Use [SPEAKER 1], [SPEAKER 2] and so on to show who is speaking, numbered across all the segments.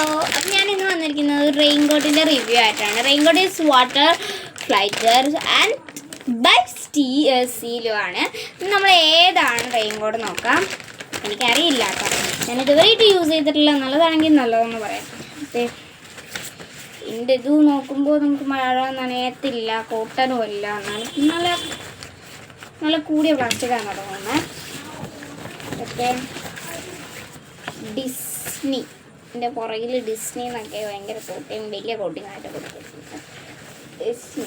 [SPEAKER 1] അപ്പം ഞാൻ ഇന്ന് വന്നിരിക്കുന്നത് റെയിൻകോട്ടിൻ്റെ റിവ്യൂ ആയിട്ടാണ്. Raincoat is water flighter and by seal ആണ്. നമ്മൾ ഏതാണ് റെയിൻകോട്ട് നോക്കാം. എനിക്കറിയില്ല കേട്ടോ, ഞാൻ ഇതുവരെയായിട്ട് യൂസ് ചെയ്തിട്ടില്ല. നല്ലതാണെങ്കിൽ നല്ലതെന്ന് പറയാം. ഇതിൻ്റെ ഇത് നോക്കുമ്പോൾ നമുക്ക് മഴ നനയത്തില്ല, കോട്ടനും ഇല്ല, നല്ല നല്ല കൂടിയ പ്ലാസ്റ്റിക്കാണ് തോന്നുന്നത്. ഓക്കെ, ഡിസ്നി എൻ്റെ പുറകിൽ ഡിസ്നി എന്നൊക്കെ ഭയങ്കര കോട്ടിങ്, വലിയ കോട്ടിങ് ആയിട്ട് കൊടുത്തിട്ടുണ്ട്. ഡിസ്നി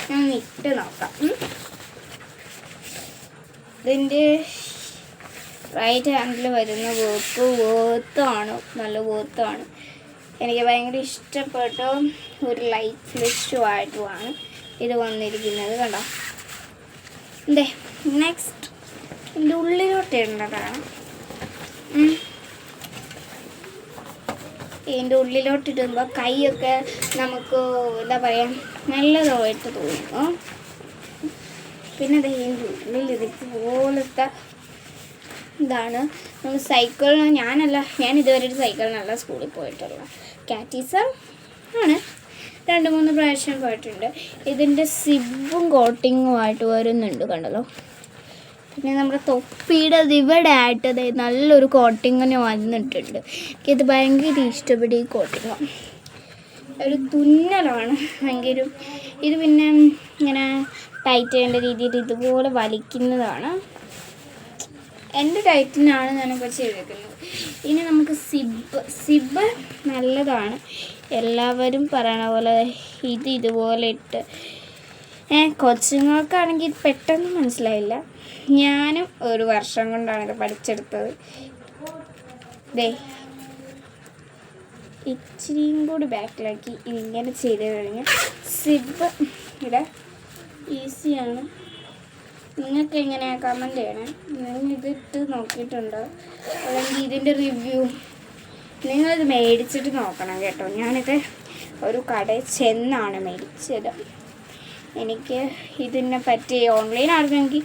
[SPEAKER 1] ഞാൻ ഇട്ട് നോക്കാം. ഇതിൻ്റെ റൈറ്റ് ഹാൻഡിൽ വരുന്ന വേർത്താണ്, നല്ല വേർത്താണ്. എനിക്ക് ഭയങ്കര ഇഷ്ടപ്പെട്ട ഒരു ലൈറ്റ് ഫ്ലിഷുമായിട്ടുമാണ് ഇത് വന്നിരിക്കുന്നത്. കണ്ടോ, എന്തേ നെക്സ്റ്റ് ഇതിൻ്റെ ഉള്ളിലോട്ട് ഇടേണ്ടതാണ്. ഇതിൻ്റെ ഉള്ളിലോട്ടിടുമ്പോൾ കൈയൊക്കെ നമുക്ക് എന്താ പറയുക നല്ലതായിട്ട് തോന്നുന്നു. പിന്നെ ഇതിൻ്റെ ഉള്ളിൽ ഇതുപോലത്തെ ഇതാണ്. നമ്മൾ സൈക്കിളിന് ഞാൻ ഇതുവരെ ഒരു സൈക്കിളിനല്ല സ്കൂളിൽ പോയിട്ടുള്ള, കാറ്റീസം ആണ് 2-3 പ്രാവശ്യം പോയിട്ടുണ്ട്. ഇതിൻ്റെ സിബും കോട്ടിങ്ങുമായിട്ട് വരുന്നുണ്ട്, കണ്ടല്ലോ. പിന്നെ നമ്മുടെ തൊപ്പിയുടെ ഇവിടെ ആയിട്ട് നല്ലൊരു കോട്ടിങ്ങിന് വന്നിട്ടുണ്ട്. എനിക്കത് ഭയങ്കര ഇഷ്ടപ്പെട്ടു ഈ കോട്ടിങ്. ഒരു തുന്നലാണ് ഭയങ്കര. ഇത് പിന്നെ ഇങ്ങനെ ടൈറ്റ് ചെയ്യേണ്ട രീതിയിൽ ഇതുപോലെ വലിക്കുന്നതാണ്. എൻ്റെ ടൈറ്റിനാണ് ഞാനിപ്പോൾ ചെയ്തിരിക്കുന്നത്. ഇനി നമുക്ക് സിബ് നല്ലതാണ്, എല്ലാവരും പറയണ പോലെ ഇതുപോലെ ഇട്ട്. കൊച്ചുങ്ങൾക്കാണെങ്കിൽ പെട്ടെന്ന് മനസ്സിലായില്ല. ഞാനും ഒരു വർഷം കൊണ്ടാണ് ഇത് പഠിച്ചെടുത്തത്. ഇച്ചിരിയും കൂടി ബാക്കിലാക്കി ഇങ്ങനെ ചെയ്ത് കഴിഞ്ഞാൽ സിബ് ഇവിടെ ഈസിയാണ്. നിങ്ങൾക്ക് എങ്ങനെയാണ് കമൻറ്റ് ചെയ്യണേ. നിങ്ങൾ ഇതിട്ട് നോക്കിയിട്ടുണ്ടോ, അല്ലെങ്കിൽ ഇതിൻ്റെ റിവ്യൂ നിങ്ങളിത് മേടിച്ചിട്ട് നോക്കണം കേട്ടോ. ഞാനിത് ഒരു കടയിൽ ചെന്നാണ് മേടിച്ചത്. എനിക്ക് ഇതിനെ പറ്റി ഓൺലൈൻ ആയിരുന്നെങ്കിൽ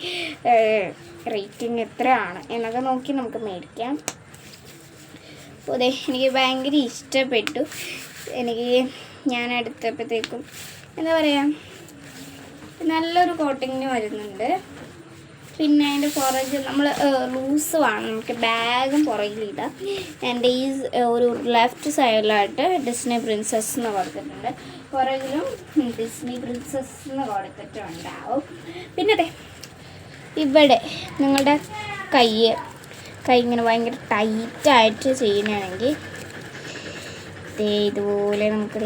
[SPEAKER 1] റേറ്റിംഗ് എത്രയാണ് എന്നൊക്കെ നോക്കി നമുക്ക് മേടിക്കാം. അപ്പോൾ അതെ, എനിക്ക് ഭയങ്കര ഇഷ്ടപ്പെട്ടു. ഞാൻ എടുത്തപ്പോഴത്തേക്കും എന്താ പറയുക നല്ലൊരു കോട്ടിങ്ങിന് വരുന്നുണ്ട്. പിന്നെ അതിൻ്റെ പുറകിൽ നമ്മൾ ലൂസ് വേണം, നമുക്ക് ബാഗും പുറകിലിടാം. എൻ്റെ ഈ ഒരു ലെഫ്റ്റ് സൈഡിലായിട്ട് ഡിസ്നി പ്രിൻസസ് എന്ന് കൊടുത്തിട്ടുണ്ട്, പുറകിലും ഡിസ്നി പ്രിൻസസ് എന്ന് കൊടുത്തിട്ടുണ്ടാവും. പിന്നെ അതെ ഇവിടെ നിങ്ങളുടെ കൈ ഇങ്ങനെ ഭയങ്കര ടൈറ്റായിട്ട് ചെയ്യണമെങ്കിൽ ഇതുപോലെ നമുക്ക്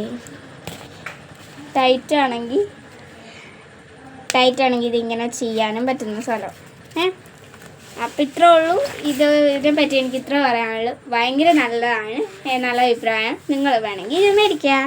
[SPEAKER 1] ടൈറ്റാണെങ്കിൽ ഇതിങ്ങനെ ചെയ്യാനും പറ്റുന്ന സ്ഥലം. അപ്പം ഇത്രേ ഉള്ളൂ. ഇതിനെ പറ്റി എനിക്ക് ഇത്ര പറയാനുള്ളൂ. ഭയങ്കര നല്ലതാണ്, നല്ല അഭിപ്രായം. നിങ്ങൾ വേണമെങ്കിൽ ഇത് മേടിക്കുക.